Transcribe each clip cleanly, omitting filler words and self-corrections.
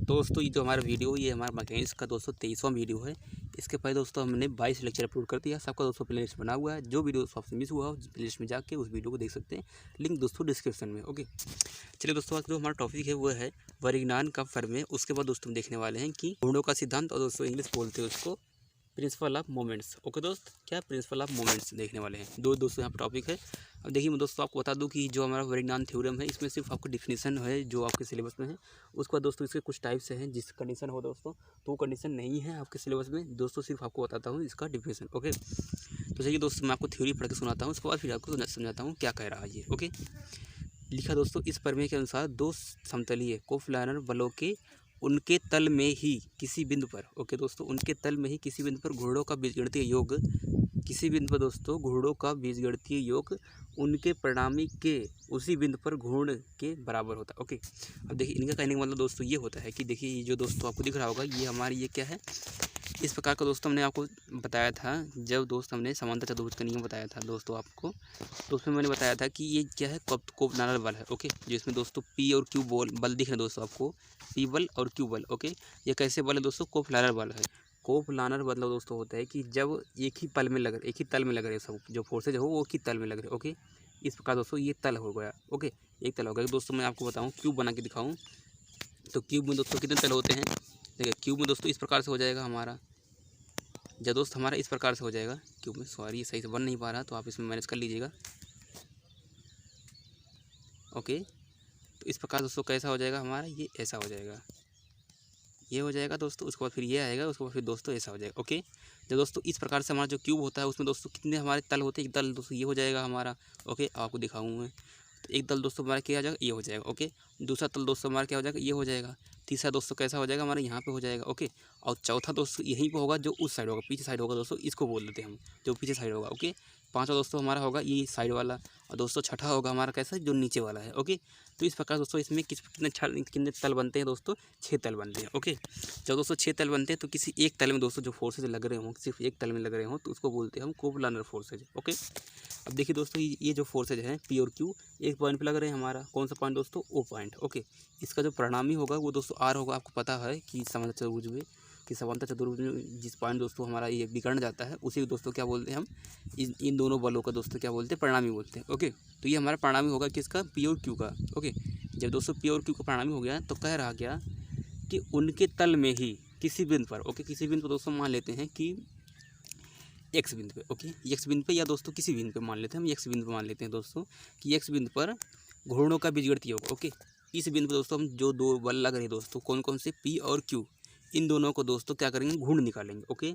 दोस्तों ये जो हमारा वीडियो ये हमारा मैकेनिक्स का दोस्तों 23वां वीडियो है। इसके पहले दोस्तों हमने 22 लेक्चर अपलोड कर दिया। सबका दोस्तों प्लेलिस्ट बना हुआ है। जो वीडियो आपसे मिस हुआ हो प्लेलिस्ट में जाके उस वीडियो को देख सकते हैं। लिंक दोस्तों डिस्क्रिप्शन में। ओके, चलिए दोस्तों आज जो हमारा टॉपिक है वो है परिज्ञान का फर्म है। उसके बाद दोस्तों हम देखने वाले हैं कि गुणों का सिद्धांत, और दोस्तों इंग्लिश बोलते हैं उसको प्रिंसिपल ऑफ मोमेंट्स। ओके दोस्त, क्या प्रिंसिपल ऑफ मोमेंट्स देखने वाले हैं। दोस्तों यहाँ पर टॉपिक है। अब देखिए मैं दोस्तों आपको बता दूं कि जो हमारा परिज्ञान थ्योरम है इसमें सिर्फ आपको डिफिनीशन है जो आपके सिलेबस में है। उसके बाद दोस्तों इसके कुछ टाइप्स हैं जिस कंडीशन हो दोस्तों, तो वो कंडीशन नहीं है आपके सिलेबस में दोस्तों। सिर्फ आपको बताता हूँ इसका डिफिनीशन। ओके, तो चलिए दोस्तों मैं आपको थ्योरी पढ़ के सुनाता हूँ, उसके बाद फिर आपको समझाता हूँ क्या कह रहा है ये। ओके, लिखा दोस्तों इस प्रमेय के अनुसार दो समतलीय कोप्लानर बलों के उनके तल में ही किसी बिंदु पर, ओके दोस्तों, उनके तल में ही किसी बिंदु पर घूर्णों का बीजगणितीय योग, किसी बिंदु पर दोस्तों घूर्णों का बीजगणितीय योग उनके परिणामी के उसी बिंदु पर घूर्ण के बराबर होता है। ओके, अब देखिए इनका कहने का मतलब दोस्तों ये होता है कि देखिए ये जो दोस्तों आपको दिख रहा होगा ये हमारी ये क्या है, इस प्रकार का दोस्तों हमने आपको बताया था जब दोस्त हमने समांतर चतुर्भुज का नियम बताया था दोस्तों आपको, तो उसमें मैंने बताया था कि ये क्या है, कोप्लानर बल है। ओके, जिसमें दोस्तों पी और क्यू बल दिख रहे हैं दोस्तों आपको, पी बल और क्यू बल। ओके, ये कैसे बल है दोस्तों, कोप्लानर बल है। कोप्लानर मतलब दोस्तों होता है कि जब एक ही तल में लग रहे सब जो फोर्सेज हो वो एक ही तल में लग रहे। ओके, इस प्रकार दोस्तों ये तल हो गया। ओके, एक तल हो गया दोस्तों। मैं आपको बताऊँ क्यूब बना के दिखाऊँ तो क्यूब में दोस्तों कितने तल होते हैं। देखिए क्यूब में दोस्तों इस प्रकार से हो जाएगा हमारा, जब दोस्त हमारा इस प्रकार से हो जाएगा क्यूब में, सॉरी सही से बन नहीं पा रहा तो आप इसमें मैनेज कर लीजिएगा। ओके, तो इस प्रकार दोस्तों कैसा हो जाएगा हमारा, ये ऐसा हो जाएगा, ये हो जाएगा दोस्तों। उसके बाद फिर ये आएगा, उसके बाद फिर दोस्तों ऐसा हो जाएगा। ओके, जब दोस्तों इस प्रकार से हमारा जो क्यूब होता है उसमें दोस्तों कितने हमारे तल होते हैं, एक तल दोस्तों ये हो जाएगा हमारा। ओके, आपको दिखाऊँ मैं, तो एक तल दोस्तों हमारा क्या हो जाएगा, ये हो जाएगा। ओके, दूसरा तल दोस्तों हमारा क्या हो जाएगा, ये हो जाएगा। तीसरा दोस्तों कैसा हो जाएगा हमारे यहाँ पे हो जाएगा। ओके, और चौथा दोस्तों यहीं पे होगा जो उस साइड होगा, पीछे साइड होगा दोस्तों, इसको बोल देते हैं हम, जो पीछे साइड होगा। ओके, पांचवा दोस्तों हमारा होगा ये साइड वाला, और दोस्तों छठा होगा हमारा कैसा, जो नीचे वाला है। ओके, तो इस प्रकार दोस्तों इसमें कितने तल बनते हैं दोस्तों, 6 तल बनते हैं। ओके, जब दोस्तों 6 तल बनते हैं तो किसी एक तल में दोस्तों जो फोर्सेज लग रहे हों, सिर्फ एक तल में लग रहे हों, तो उसको बोलते हैं हम कोप्लानर फोर्सेज। ओके, अब देखिए दोस्तों ये जो फोर्सेज हैं पी और क्यू एक पॉइंट पे लग रहे हैं हमारा, कौन सा पॉइंट दोस्तों, ओ पॉइंट। ओके, इसका जो परिणामी होगा वो दोस्तों आर होगा। आपको पता है कि समांतर चतुर्भुज में जिस पॉइंट दोस्तों हमारा ये विकर्ण जाता है उसी को दोस्तों क्या बोलते हैं हम, इन दोनों बलों का दोस्तों क्या बोलते हैं, परिणामी बोलते हैं। ओके, तो ये हमारा परिणामी होगा किसका, पी और क्यू का। ओके, जब दोस्तों पी और क्यू का परिणामी हो गया तो कह रहा क्या कि उनके तल में ही किसी बिंदु पर, ओके, किसी बिंदु पर दोस्तों मान लेते हैं कि एक्स बिंदु पे। ओके, एक्स बिंदु पे या दोस्तों किसी बिंदु पे मान लेते हैं हम, एक्स बिंदु पे मान लेते हैं दोस्तों कि एक्स बिंदु पर घूर्णों का बीजगणितीय योग। ओके, इस बिंदु पे दोस्तों हम जो दो बल लग रहे हैं दोस्तों, कौन कौन से, पी और क्यू, इन दोनों को दोस्तों क्या करेंगे, घूर्ण निकालेंगे। ओके,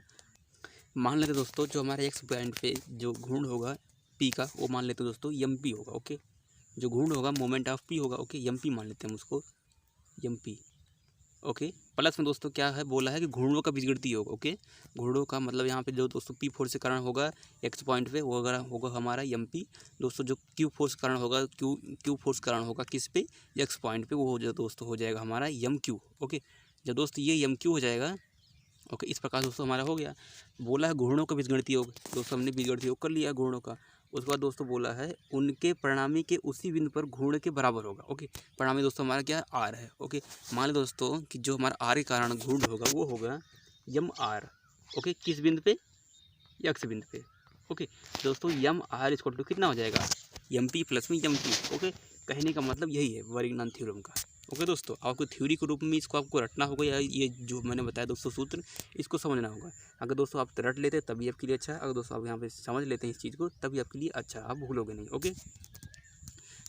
मान लेते दोस्तों जो हमारे एक्स पॉइंट पे जो घूर्ण होगा पी का वो मान लेते दोस्तों एम पी होगा। ओके, जो घूर्ण होगा मोमेंट ऑफ पी होगा। ओके, एम पी मान लेते हैं हम उसको, एम पी। ओके, प्लस में दोस्तों क्या है बोला है कि घूर्णों का बीजगणितीय योग। ओके, घूर्णों का मतलब यहाँ पे जो दोस्तों पी फोर्स के कारण होगा एक्स पॉइंट पे वो अगर होगा हमारा एम पी। दोस्तों जो क्यू फोर्स के कारण होगा, क्यू फोर्स के कारण होगा किस पे, एक्स पॉइंट पे, वो जो दोस्तों हो जाएगा हमारा एम क्यू। ओके, जब दोस्तों ये एम क्यू हो जाएगा, ओके, इस प्रकार दोस्तों हमारा हो गया। बोला है घूर्णों का बीजगणितीय योग, दोस्तों हमने बीजगणितीय योग कर लिया घूर्णों का। उसके बाद दोस्तों बोला है उनके परिणामी के उसी बिंदु पर घूर्ण के बराबर होगा। ओके, परिणामी दोस्तों हमारा क्या है, आर है। ओके, मान लो दोस्तों कि जो हमारा आर के कारण घूर्ण होगा वो होगा यम आर। ओके, किस बिंदु पे, एक्स बिंदु पे। ओके, दोस्तों यम आर इक्वल टू कितना हो जाएगा, एम पी प्लस में एम क्यू। ओके, कहने का मतलब यही है परिज्ञान थ्योरम का। ओके दोस्तों, आपको थ्योरी के रूप में इसको आपको रटना होगा, या ये जो मैंने बताया दोस्तों सूत्र इसको समझना होगा। अगर दोस्तों आप रट लेते तभी आपके लिए अच्छा है, अगर दोस्तों आप यहाँ पे समझ लेते हैं इस चीज़ को तभी आपके लिए अच्छा है, आप भूलोगे नहीं। ओके,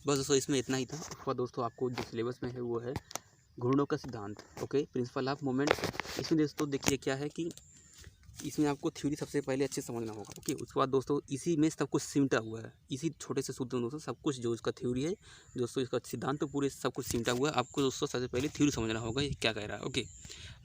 बस दोस्तों इसमें इतना ही था। उसके बाद दोस्तों आपको जो सिलेबस में है वो है घूर्णों का सिद्धांत। Okay, principle of moment. इसमें दोस्तों देखिए क्या है कि इसमें आपको थ्योरी सबसे पहले अच्छे समझना होगा। ओके, उसके बाद दोस्तों इसी में सब कुछ सिमटा हुआ है, इसी छोटे से सूत्र में दोस्तों सब कुछ जो इसका थ्योरी है दोस्तों, इसका सिद्धांत तो पूरे सब कुछ सिमटा हुआ है। आपको दोस्तों सबसे पहले थ्योरी समझना होगा ये क्या कह रहा है। ओके,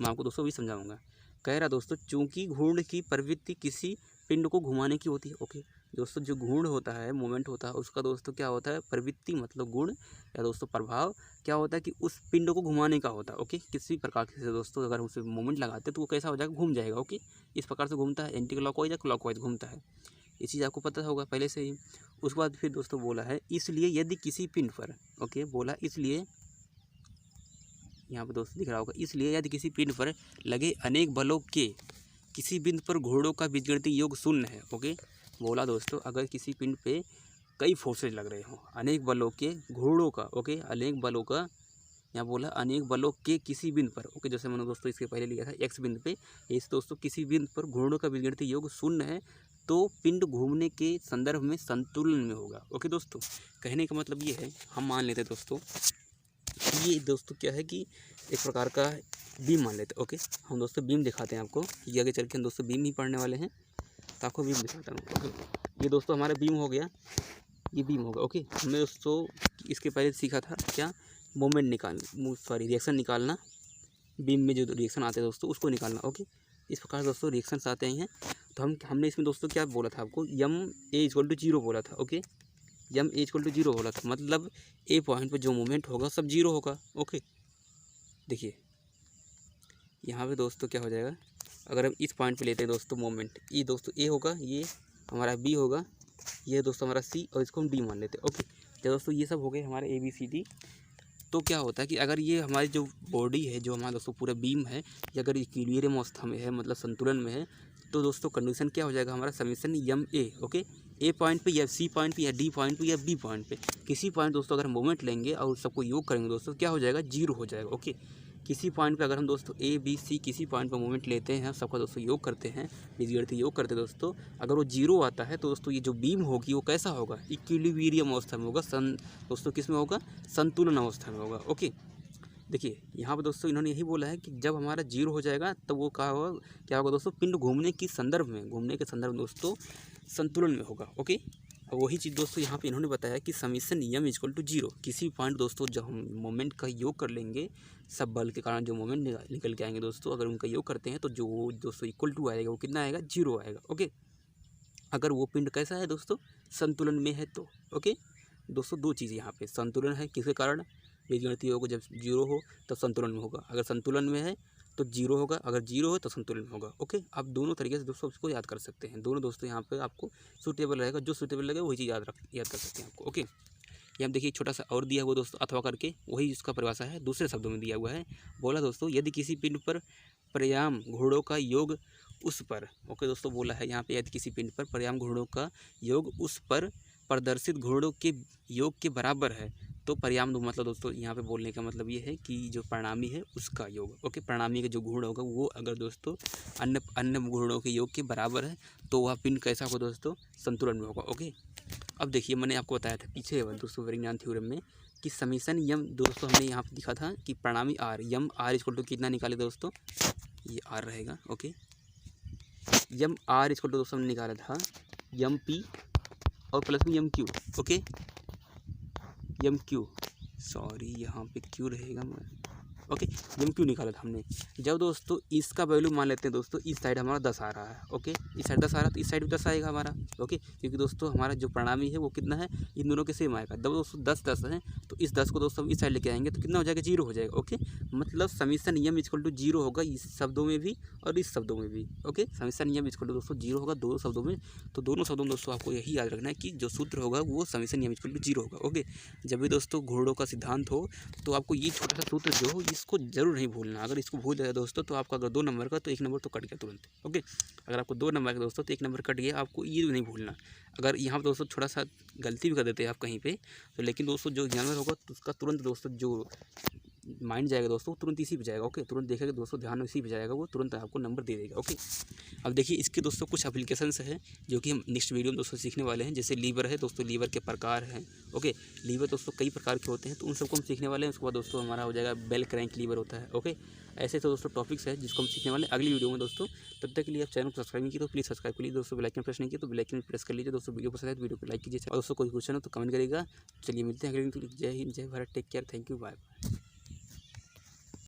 मैं आपको दोस्तों भी समझाऊंगा। कह रहा दोस्तों चूंकि घूर्ण की प्रवृत्ति किसी पिंड को घुमाने की होती है। ओके, दोस्तों जो घूर्ण होता है, मोमेंट होता है, उसका दोस्तों क्या होता है, प्रवृत्ति मतलब गुण या दोस्तों प्रभाव क्या होता है कि उस पिंड को घुमाने का होता है। ओके, किसी प्रकार से दोस्तों अगर उसे मोमेंट लगाते तो वो कैसा हो जाएगा, घूम जाएगा। ओके, इस प्रकार से घूमता है, एंटी क्लॉकवाइज या क्लॉकवाइज घूमता है, ये चीज़ आपको पता होगा पहले से ही। उसके बाद फिर दोस्तों बोला है इसलिए यदि किसी पिंड पर, ओके, बोला इसलिए यहाँ पे दोस्तों दिख रहा होगा, इसलिए यदि किसी पिंड पर लगे अनेक बलों के किसी बिंदु पर घोड़ों का बीजगणितीय योग शून्य है। ओके, बोला दोस्तों अगर किसी पिंड पे कई फोर्सेज लग रहे हों, अनेक बलों के घोड़ों का, ओके, अनेक बलों का, यहाँ बोला अनेक बलों के किसी बिंदु पर, ओके, जैसे मैंने दोस्तों इसके पहले लिया था एक्स बिंदु पे, इस दोस्तों किसी बिंदु पर घोड़ों का बीजगणितीय योग शून्य है तो पिंड घूमने के संदर्भ में संतुलन में होगा। ओके दोस्तों, कहने का मतलब ये है, हम मान लेते हैं दोस्तों ये दोस्तों क्या है कि एक प्रकार का बीम मान लेते हैं। ओके, हम दोस्तों बीम दिखाते हैं आपको, ये आगे चल के हम दोस्तों बीम ही पढ़ने वाले हैं, तो आपको बीम दिखाता हूँ। ओके, ये दोस्तों हमारा बीम हो गया, ये बीम होगा। ओके, हमने दोस्तों इसके पहले सीखा था क्या, मोमेंट रिएक्शन निकालना, बीम में जो रिएक्शन आते हैं दोस्तों उसको निकालना। ओके, इस प्रकार दोस्तों रिएक्शंस आते हैं। तो हमने इसमें दोस्तों क्या बोला था आपको, यम ए इक्वल टू 0 बोला था। Okay, M A equal to 0 बोला था, मतलब ए पॉइंट पर जो मोमेंट होगा सब 0 होगा। ओके, देखिए यहाँ पे दोस्तों क्या हो जाएगा, अगर हम इस पॉइंट पे लेते हैं दोस्तों मोमेंट, ये दोस्तों ए होगा, ये हमारा बी होगा, ये दोस्तों हमारा सी, और इसको हम डी मान लेते हैं। ओके, तो दोस्तों ये सब हो गए हमारे ABCD। तो क्या होता है कि अगर ये हमारी जो बॉडी है, जो हमारा दोस्तों पूरा बीम है, ये अगर इक्विलिब्रियम अवस्था में है, मतलब संतुलन में है, तो दोस्तों कंडीशन क्या हो जाएगा हमारा, समीशन यम ए। ओके, ए पॉइंट पे या सी पॉइंट पे या डी पॉइंट पे या बी पॉइंट पे किसी पॉइंट दोस्तों अगर मोमेंट लेंगे और सबको योग करेंगे दोस्तों, क्या हो जाएगा, 0 हो जाएगा। ओके, किसी पॉइंट पे अगर हम दोस्तों ABC किसी पॉइंट पे मोमेंट लेते हैं, सबका दोस्तों योग करते हैं, बीजगणितीय योग करते हैं दोस्तों, अगर वो 0 आता है तो दोस्तों ये जो बीम होगी वो कैसा होगा, इक्विलिब्रियम अवस्था में होगा, दोस्तों किस में होगा, संतुलन अवस्था में होगा। ओके, देखिए यहाँ पर दोस्तों इन्होंने यही बोला है कि जब हमारा 0 हो जाएगा तब वो क्या होगा दोस्तों, पिंड घूमने के संदर्भ में दोस्तों संतुलन में होगा। ओके, अब वही चीज़ दोस्तों यहाँ पे इन्होंने बताया कि समीशन यम इक्वल टू 0, किसी पॉइंट दोस्तों जब हम मोमेंट का योग कर लेंगे, सब बल के कारण जो मोमेंट निकल के आएंगे दोस्तों, अगर उनका योग करते हैं तो जो दोस्तों इक्वल टू आएगा वो कितना आएगा, 0 आएगा। ओके, अगर वो पिंड कैसा है दोस्तों, संतुलन में है तो। ओके दोस्तों, दो चीज़ यहाँ पे, संतुलन है किसके कारण, बीजगणितीय योग जब 0 हो तब संतुलन में होगा, अगर संतुलन में है तो 0 होगा, अगर 0 हो तो संतुलन में होगा। ओके, आप दोनों तरीके से दोस्तों इसको याद कर सकते हैं, दोनों दोस्तों यहाँ पे आपको सूटेबल रहेगा, जो सूटेबल लगे वही चीज़ याद कर सकते हैं आपको। ओके, ये हम देखिए छोटा सा और दिया हुआ दोस्तों, अथवा करके वही इसका परिभाषा है, दूसरे शब्दों में दिया हुआ है। बोला दोस्तों यदि किसी पिंड पर पर्याम घोड़ों का योग उस पर, ओके दोस्तों बोला है यहाँ पे, यदि किसी पिंड पर पर्याम घोड़ों का योग उस पर प्रदर्शित घोड़ों के योग के बराबर है तो पर्याम मतलब दोस्तों यहाँ पे बोलने का मतलब ये है कि जो परिणामी है उसका योग, ओके, परिणामी का जो घूर्ण होगा वो अगर दोस्तों अन्य घूर्णों के योग के बराबर है तो वह पिंड कैसा होगा दोस्तों, संतुलन में होगा। ओके, अब देखिए मैंने आपको बताया था पीछे दोस्तों विज्ञान थ्योरम में कि समीशन यम दोस्तों हमने यहाँ पे दिखा था कि परिणामी R, M R equal to कितना निकाले दोस्तों, ये आर रहेगा। Okay, M R equal to दोस्तों हमने निकाला था यम पी और प्लस में M Q. Okay, M Q, sorry यहाँ पे क्यू रहेगा, ओके, यम क्यू निकाला था हमने। जब दोस्तों इसका वैल्यू मान लेते हैं दोस्तों, इस साइड हमारा 10 आ रहा है। ओके, इस साइड 10 आ रहा है तो इस साइड भी 10 आएगा हमारा। ओके, क्योंकि दोस्तों हमारा जो परिणामी है वो कितना है, इन दोनों के सेम आएगा। जब दोस्तों 10 है तो इस 10 को दोस्तों हम इस साइड लेके आएंगे तो कितना हो जाएगा, 0 हो जाएगा। ओके, मतलब समीशन यम इक्वल टू 0 होगा इस शब्दों में भी और इस शब्दों में भी। Okay, summation M equal to दोस्तों 0 होगा दोनों शब्दों में, तो दोनों शब्दों में दोस्तों आपको यही याद रखना है कि जो सूत्र होगा वो समीशन यम इक्वल टू 0 होगा। ओके, जब भी दोस्तों घोड़ों का सिद्धांत हो तो आपको ये छोटा सा सूत्र जो हो इसको जरूर नहीं भूलना। अगर इसको भूल जाए दोस्तों तो आपका अगर 2 नंबर का तो 1 नंबर तो कट गया तुरंत। ओके, अगर आपको 2 नंबर का दोस्तों तो 1 नंबर कट गया, आपको ये नहीं भूलना। अगर यहाँ पर दोस्तों थोड़ा सा गलती भी कर देते हैं आप कहीं पे तो, लेकिन दोस्तों जो जानवर होगा तो उसका तुरंत दोस्तों जो माइंड जाएगा दोस्तों तुरंत इसी पे जाएगा। ओके, तुरंत देखेगा दोस्तों, ध्यान इसी पे जाएगा, वो तुरंत आपको नंबर दे देगा। ओके, अब देखिए इसके दोस्तों कुछ एप्लीकेशंस हैं जो कि हम नेक्स्ट वीडियो में दोस्तों सीखने वाले हैं। जैसे लीवर है दोस्तों, लीवर के प्रकार हैं। ओके, लीवर दोस्तों कई प्रकार के होते हैं तो उन सबको हम सीखने वाले हैं। उसके बाद दोस्तों हमारा हो जाएगा बेल क्रैंक लीवर होता है। ओके, ऐसे तो दोस्तों टॉपिक्स है जिसको हम सीखने वाले हैं अगली वीडियो में दोस्तों। तब तक के लिए आप चैनल को सब्सक्राइब नहीं किया तो प्लीज़ सब्सक्राइब कर लीजिए दोस्तों, बेल आइकन प्रेस नहीं किया तो बेल आइकन प्रेस कर लीजिए दोस्तों। वीडियो पसंद है तो वीडियो को लाइक कीजिए और दोस्तों कोई क्वेश्चन हो तो कमेंट करिएगा। चलिए मिलते हैं अगले video. Jai Hind, Jai Bharat, take care, thank you, bye.